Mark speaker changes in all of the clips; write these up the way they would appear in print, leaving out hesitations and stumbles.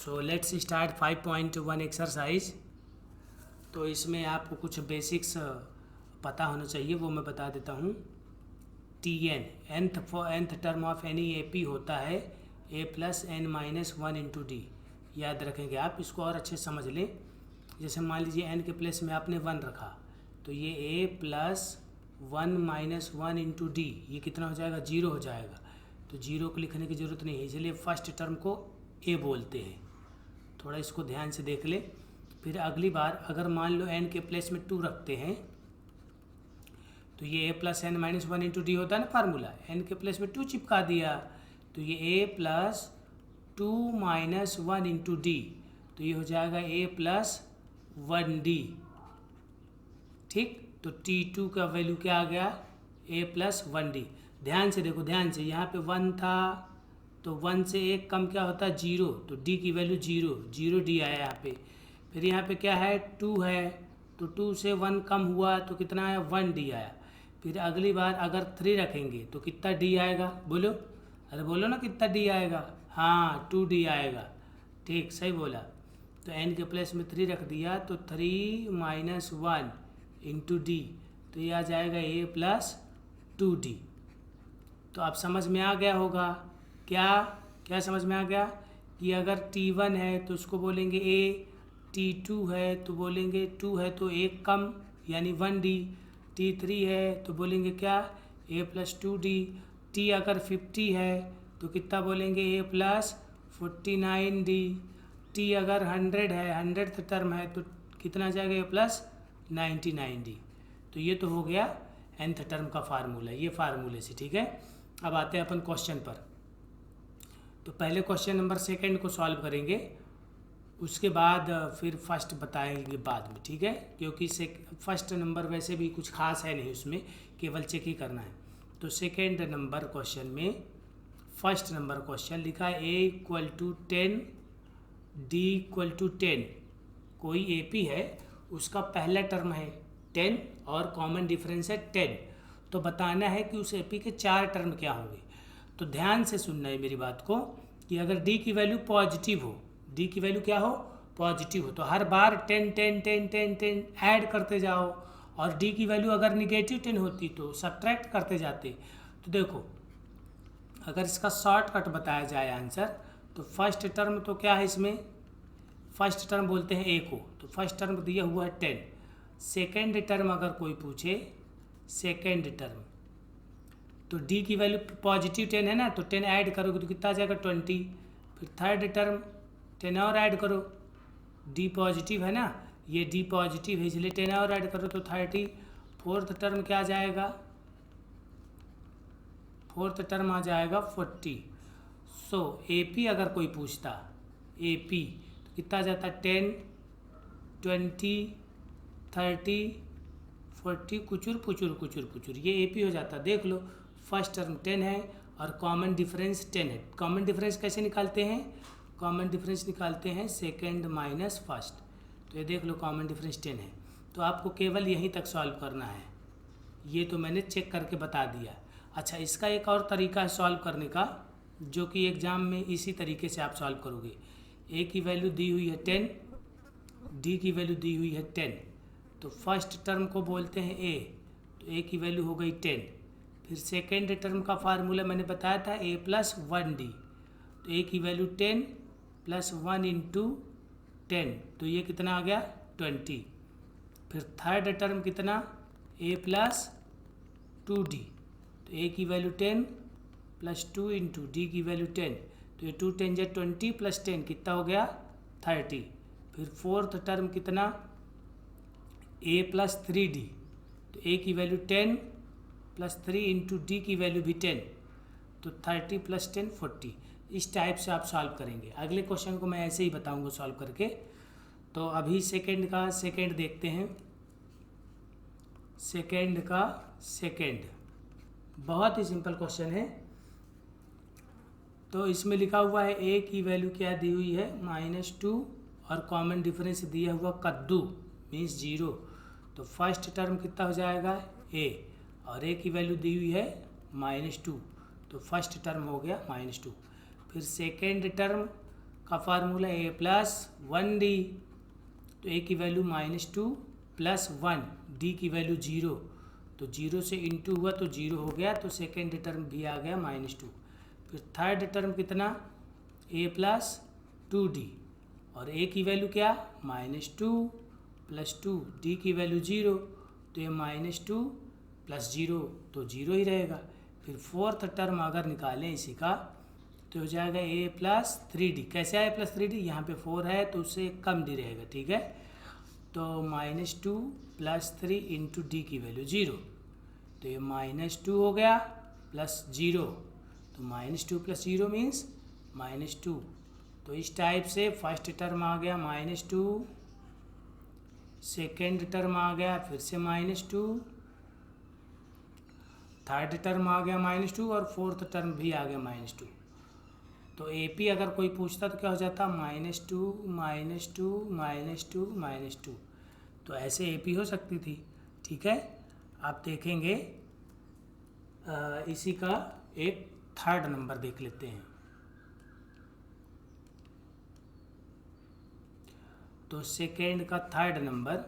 Speaker 1: So let's start 5.1 exercise. तो इसमें आपको कुछ बेसिक्स पता होना चाहिए, वो मैं बता देता हूँ। T N nth term of any A P होता है A plus N minus one into D. याद रखेंगे आप, इसको और अच्छे समझ लें। जैसे मान लीजिए एन के प्लेस में आपने वन रखा, तो ये A plus one minus one into D, ये कितना हो जाएगा? जीरो हो जाएगा। तो जीरो को लिखने की ज़रूरत नहीं है, इसलिए फर्स्ट टर्म को ए बोलते हैं। थोड़ा इसको ध्यान से देख ले। फिर अगली बार अगर मान लो एन के प्लेस में टू रखते हैं, तो ये A plus N minus one into D होता है ना फार्मूला। एन के प्लेस में टू चिपका दिया, तो ये A plus two minus one into D, तो ये हो जाएगा ए प्लस वन डी। ठीक, तो टी टू का वैल्यू क्या आ गया? ए प्लस वन डी। ध्यान से देखो, ध्यान से, यहाँ पे वन था तो वन से एक कम क्या होता है? जीरो, तो डी की वैल्यू जीरो, जीरो डी आया यहाँ पे। फिर यहाँ पे क्या है? टू है, तो टू से वन कम हुआ तो कितना आया? वन डी आया। फिर अगली बार अगर थ्री रखेंगे तो कितना डी आएगा? बोलो, अरे बोलो ना, कितना डी आएगा? हाँ, टू डी आएगा। ठीक, सही बोला। तो एन के प्लेस में थ्री रख दिया, तो three minus one into D, तो ये आ जाएगा ए प्लस टू डी। तो अब समझ में आ गया होगा क्या? क्या समझ में आ गया कि अगर T1 है तो उसको बोलेंगे ए, T2 है तो बोलेंगे टू है तो एक कम यानी वन डी, T3 है तो बोलेंगे क्या? ए प्लस टू डी। टी अगर 50 है तो कितना बोलेंगे? ए प्लस 49 डी। टी अगर 100 है, 100th टर्म है, तो कितना जाएगा? ए प्लस 99 डी। तो ये तो हो गया nth टर्म का फार्मूला, ये फार्मूले से। ठीक है, अब आते हैं अपन क्वेश्चन पर। तो पहले क्वेश्चन नंबर सेकंड को सॉल्व करेंगे, उसके बाद फिर फर्स्ट बताएंगे बाद में। ठीक है, क्योंकि फर्स्ट नंबर वैसे भी कुछ खास है नहीं, उसमें केवल चेक ही करना है। तो सेकंड नंबर क्वेश्चन में फर्स्ट नंबर क्वेश्चन लिखा है A equal to 10 D equal to 10। कोई ए पी है, उसका पहला टर्म है 10 और कॉमन डिफरेंस है 10। तो बताना है कि उस ए पी के चार टर्म क्या होंगे। तो ध्यान से सुनना है मेरी बात को कि अगर डी की वैल्यू पॉजिटिव हो, डी की वैल्यू क्या हो? पॉजिटिव हो, तो हर बार 10 10 10 10 10 ऐड करते जाओ। और डी की वैल्यू अगर निगेटिव 10 होती तो सब्ट्रैक्ट करते जाते। तो देखो, अगर इसका शॉर्टकट बताया जाए आंसर, तो फर्स्ट टर्म तो क्या है इसमें? फर्स्ट टर्म बोलते हैं ए को, तो फर्स्ट टर्म दिया हुआ है 10। सेकेंड टर्म अगर कोई पूछे, सेकेंड टर्म, तो डी की वैल्यू पॉजिटिव 10 है ना, तो 10 ऐड करोगे तो कितना आ जाएगा? 20। फिर थर्ड टर्म 10 और ऐड करो, डी पॉजिटिव है ना, ये डी पॉजिटिव है इसलिए 10 और ऐड करो तो 30। फोर्थ टर्म क्या आ जाएगा? फोर्थ टर्म आ जाएगा 40। सो ए पी अगर कोई पूछता, ए पी, तो कितना आ जाता? 10 20 30 40, कुचुर कुचुर कुचुर कुचुर, ये ए पी हो जाता। देख लो, फर्स्ट टर्म 10 है और कॉमन डिफरेंस 10 है। कॉमन डिफरेंस कैसे निकालते हैं? कॉमन डिफरेंस निकालते हैं सेकंड माइनस फर्स्ट। तो ये देख लो, कॉमन डिफरेंस 10 है। तो आपको केवल यहीं तक सॉल्व करना है, ये तो मैंने चेक करके बता दिया। अच्छा, इसका एक और तरीका है सॉल्व करने का, जो कि एग्ज़ाम में इसी तरीके से आप सॉल्व करोगे। ए की वैल्यू दी हुई है 10, डी की वैल्यू दी हुई है 10, तो फर्स्ट टर्म को बोलते हैं ए, तो ए की वैल्यू हो गई 10। फिर सेकेंड टर्म का फार्मूला मैंने बताया था ए प्लस वन डी, तो ए की वैल्यू 10 प्लस वन इंटू 10, तो ये कितना आ गया? 20। फिर थर्ड टर्म कितना? ए प्लस टू डी, तो ए की value 10 plus two into D की वैल्यू 10, तो ये 2 10 या 20 प्लस 10 कितना हो गया? 30। फिर फोर्थ टर्म कितना? ए प्लस थ्री डी, तो ए की वैल्यू 10 प्लस 3 इंटू डी की वैल्यू भी 10, तो 30 प्लस 10 40। इस टाइप से आप सॉल्व करेंगे। अगले क्वेश्चन को मैं ऐसे ही बताऊंगा सॉल्व करके। तो अभी सेकंड का सेकंड देखते हैं। सेकंड का सेकंड बहुत ही सिंपल क्वेश्चन है। तो इसमें लिखा हुआ है ए की वैल्यू क्या दी हुई है? -2 और कॉमन डिफरेंस दिया हुआ कद्दू मीन्स 0। तो फर्स्ट टर्म कितना हो जाएगा? ए, और ए की वैल्यू दी हुई है -2, तो फर्स्ट टर्म हो गया -2। फिर सेकेंड टर्म का फार्मूला ए प्लस 1d, तो ए की वैल्यू -2 प्लस 1, डी की वैल्यू 0, तो 0 से इंटू हुआ तो 0 हो गया, तो सेकेंड टर्म भी आ गया -2। फिर थर्ड टर्म कितना, ए प्लस 2d, और ए की वैल्यू क्या, -2 प्लस 2, डी की वैल्यू 0, तो ये -2 प्लस 0 तो 0 ही रहेगा। फिर फोर्थ टर्म अगर निकालें इसी का तो हो जाएगा ए प्लस 3d। कैसे आए प्लस 3d, यहाँ पे 4 है तो उससे कम डी रहेगा, ठीक है। तो -2 प्लस 3 इंटू डी की वैल्यू 0, तो ये -2 हो गया प्लस 0, तो -2 प्लस 0 मीन्स -2। तो इस टाइप से फर्स्ट टर्म आ गया -2, सेकेंड टर्म आ गया फिर से -2, थर्ड टर्म आ गया -2 और फोर्थ टर्म भी आ गया -2। तो AP अगर कोई पूछता तो क्या हो जाता, -2 -2 -2 -2। तो ऐसे AP हो सकती थी, ठीक है। आप देखेंगे इसी का एक थर्ड नंबर देख लेते हैं। तो सेकेंड का थर्ड नंबर,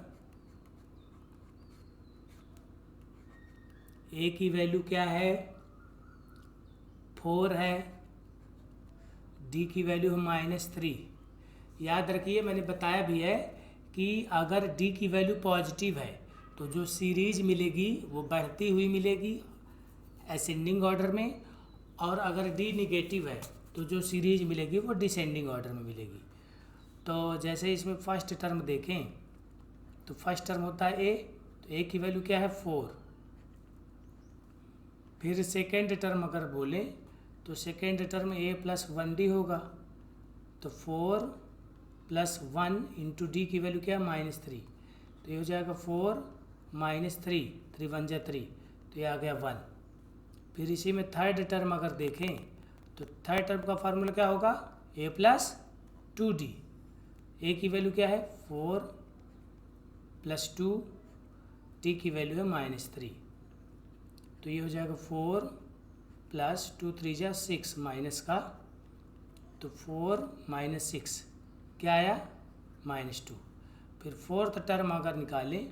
Speaker 1: ए की वैल्यू क्या है, 4 है, डी की वैल्यू है -3। याद रखिए मैंने बताया भी है कि अगर डी की वैल्यू पॉजिटिव है तो जो सीरीज मिलेगी वो बढ़ती हुई मिलेगी असेंडिंग ऑर्डर में, और अगर डी निगेटिव है तो जो सीरीज मिलेगी वो डिसेंडिंग ऑर्डर में मिलेगी। तो जैसे इसमें फर्स्ट टर्म देखें तो फर्स्ट टर्म होता है ए, तो ए की वैल्यू क्या है 4। फिर सेकेंड टर्म अगर बोलें तो सेकेंड टर्म ए प्लस 1d होगा, तो 4 प्लस 1 इंटू डी की वैल्यू क्या है -3, तो ये हो जाएगा 4 -3, 3 1 जा 3, तो ये आ गया 1। फिर इसी में थर्ड टर्म अगर देखें तो थर्ड टर्म का फार्मूला क्या होगा, ए प्लस 2d, ए की वैल्यू क्या है 4 प्लस 2, डी की वैल्यू है -3, तो ये हो जाएगा 4 प्लस 2 3 जा 6 माइनस का, तो 4 - 6 क्या आया -2। फिर फोर्थ टर्म अगर निकालें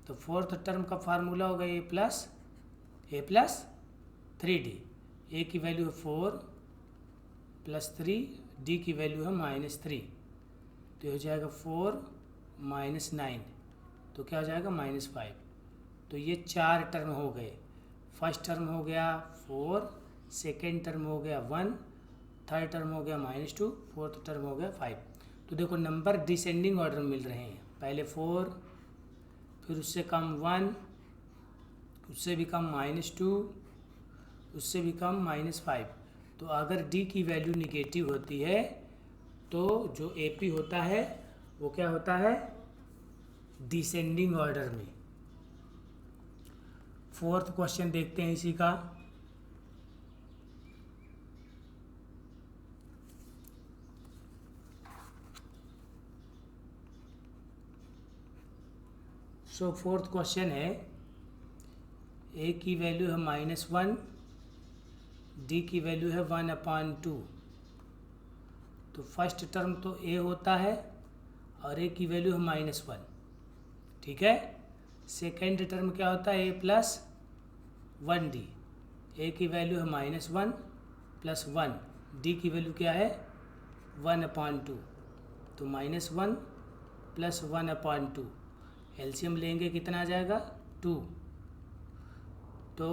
Speaker 1: तो फोर्थ टर्म का फार्मूला होगा ए प्लस 3d, ए की वैल्यू है 4 प्लस 3, डी की वैल्यू है -3, तो ये हो जाएगा 4 - 9, तो क्या हो जाएगा -5। तो ये 4 टर्म हो गए। फर्स्ट टर्म हो गया 4, सेकेंड टर्म हो गया 1, थर्ड टर्म हो गया -2, फोर्थ टर्म हो गया 5। तो देखो नंबर डिसेंडिंग ऑर्डर में मिल रहे हैं, पहले 4, फिर उससे कम 1, उससे भी कम -2, उससे भी कम -5। तो अगर डी की वैल्यू निगेटिव होती है तो जो AP होता है वो क्या होता है, डिसेंडिंग ऑर्डर में। फोर्थ क्वेश्चन देखते हैं इसी का। सो फोर्थ क्वेश्चन है, ए की वैल्यू है -1, डी की वैल्यू है 1/2। तो फर्स्ट टर्म तो ए होता है और ए की वैल्यू है -1, ठीक है। सेकेंड टर्म क्या होता है, ए प्लस 1d, ए की वैल्यू है -1 प्लस 1, डी की वैल्यू क्या है 1/2, तो -1 प्लस 1/2, एलसीएम लेंगे कितना आ जाएगा 2, तो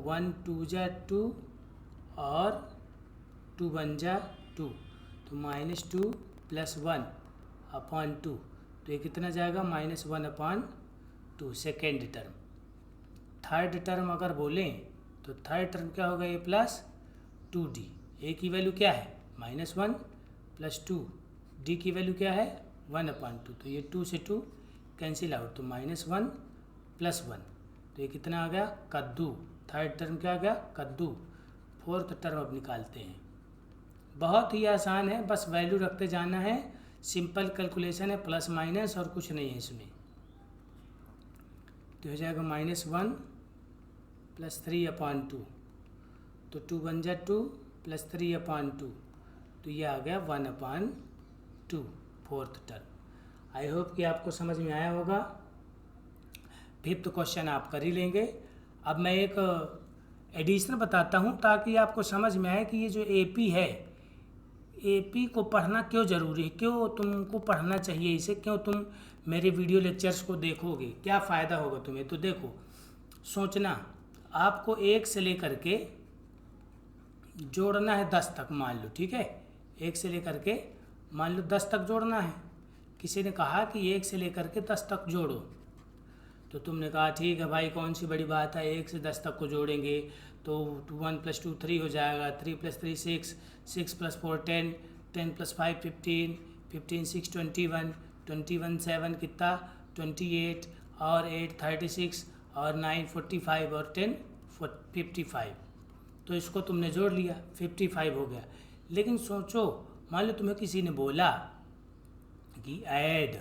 Speaker 1: 1 2 जा 2 और 2 1 जा 2, तो -2 प्लस 1/2, तो ये कितना जाएगा -1/2 सेकेंड टर्म। थर्ड टर्म अगर बोलें तो थर्ड टर्म क्या होगा, ए प्लस 2d, ए की वैल्यू क्या है -1 प्लस 2, डी की वैल्यू क्या है 1/2, तो ये 2 से 2 कैंसिल आउट, तो -1 प्लस 1, तो ये कितना आ गया कद्दू। थर्ड टर्म क्या आ गया कद्दू। फोर्थ टर्म अब निकालते हैं, बहुत ही आसान है, बस वैल्यू रखते जाना है, सिंपल कैलकुलेशन है, प्लस माइनस और कुछ नहीं है इसमें। तो हो जाएगा -1 प्लस 3/2, तो 2 1 जा 2 प्लस 3/2, तो ये आ गया 1/2। 2 फोर्थ टर्म। आई होप कि आपको समझ में आया होगा। फिफ्थ क्वेश्चन आप कर ही लेंगे। अब मैं एक एडिशनल बताता हूँ ताकि आपको समझ में आए कि ये जो एपी है, एपी को पढ़ना क्यों ज़रूरी है, क्यों तुमको पढ़ना चाहिए इसे, क्यों तुम मेरे वीडियो लेक्चर्स को देखोगे, क्या फ़ायदा होगा तुम्हें। तो देखो, सोचना, आपको 1 से लेकर के जोड़ना है 10 तक, मान लो, ठीक है। 1 से लेकर के मान लो 10 तक जोड़ना है। किसी ने कहा कि 1 से लेकर के 10 तक जोड़ो, तो तुमने कहा ठीक है भाई, कौन सी बड़ी बात है, 1 से 10 तक को जोड़ेंगे तो 1 + 2 3 हो जाएगा, 3 + 3 6, 6 + 4 10, 10 + 5 15, 15 6 21, 21 7 कितना 28, और 8 36, और 9 45, और 10 55। तो इसको तुमने जोड़ लिया, 55 हो गया। लेकिन सोचो, मान लो तुम्हें किसी ने बोला कि add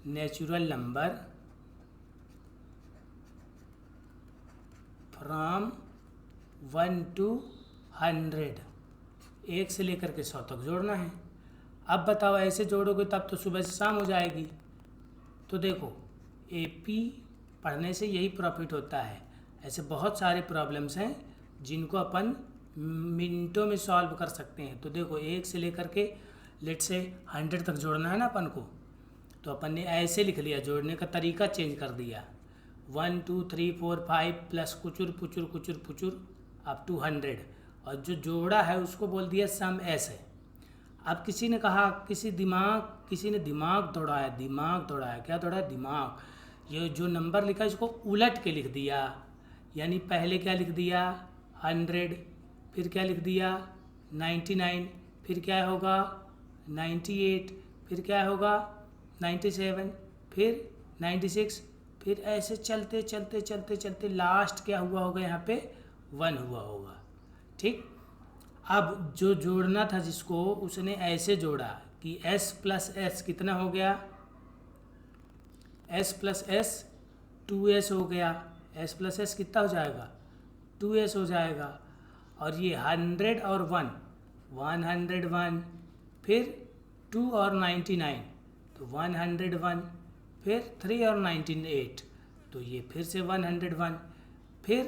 Speaker 1: natural number from 1 to 100, 1 से लेकर के 100 तक जोड़ना है। अब बताओ, ऐसे जोड़ोगे तब तो सुबह से शाम हो जाएगी। तो देखो, एपी पढ़ने से यही प्रॉफिट होता है। ऐसे बहुत सारे प्रॉब्लम्स हैं जिनको अपन मिनटों में सॉल्व कर सकते हैं। तो देखो, 1 से लेकर के लेट से 100 तक जोड़ना है ना अपन को, तो अपन ने ऐसे लिख लिया, जोड़ने का तरीका चेंज कर दिया, 1 2 3 4 5 प्लस कुचुर पुचुर कुचुर पुचुर अप टू 100, और जो जोड़ा है उसको बोल दिया सम एस है। अब किसी ने कहा, किसी ने दिमाग दौड़ाया, क्या दौड़ाया, दिमाग। ये जो नंबर लिखा इसको उलट के लिख दिया, यानी पहले क्या लिख दिया 100, फिर क्या लिख दिया 99, फिर क्या होगा 98, फिर क्या होगा 97, फिर 96, फिर ऐसे चलते चलते चलते चलते लास्ट क्या हुआ होगा, यहाँ पे 1 हुआ होगा, ठीक। अब जो जोड़ना था जिसको, उसने ऐसे जोड़ा कि s + s कितना हो गया, s + s 2s हो गया, s + s कितना हो जाएगा 2s हो जाएगा। और ये 100 और 1 101, फिर 2 और 99 तो 101, फिर 3 और 98 तो ये फिर से 101, फिर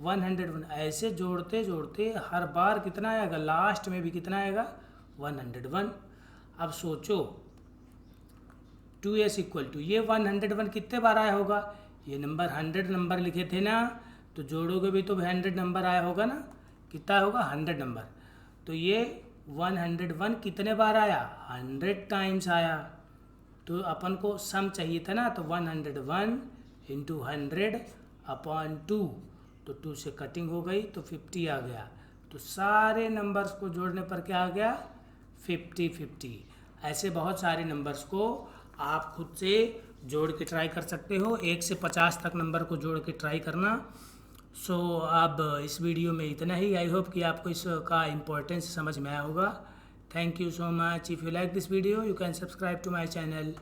Speaker 1: 101। ऐसे जोड़ते जोड़ते हर बार कितना आएगा, लास्ट में भी कितना आएगा 101। अब सोचो 2s = ये 101 कितने बार आया होगा, ये नंबर 100 नंबर लिखे थे ना, तो जोड़ोगे भी तो 100 नंबर आया होगा ना, कितना होगा 100 नंबर। तो ये 101 कितने बार आया, 100 टाइम्स आया। तो अपन को सम चाहिए था ना, तो 101 × 100/2, तो 2 से कटिंग हो गई तो 50 आ गया। तो सारे नंबर्स को जोड़ने पर क्या आ गया 50 50। ऐसे बहुत सारे नंबर्स को आप खुद से जोड़ के ट्राई कर सकते हो, 1 से 50 तक नंबर को जोड़ के ट्राई करना। सो अब इस वीडियो में इतना ही। आई होप कि आपको इसका इम्पोर्टेंस समझ में आया होगा। Thank you so much. If you like this video you can subscribe to my channel.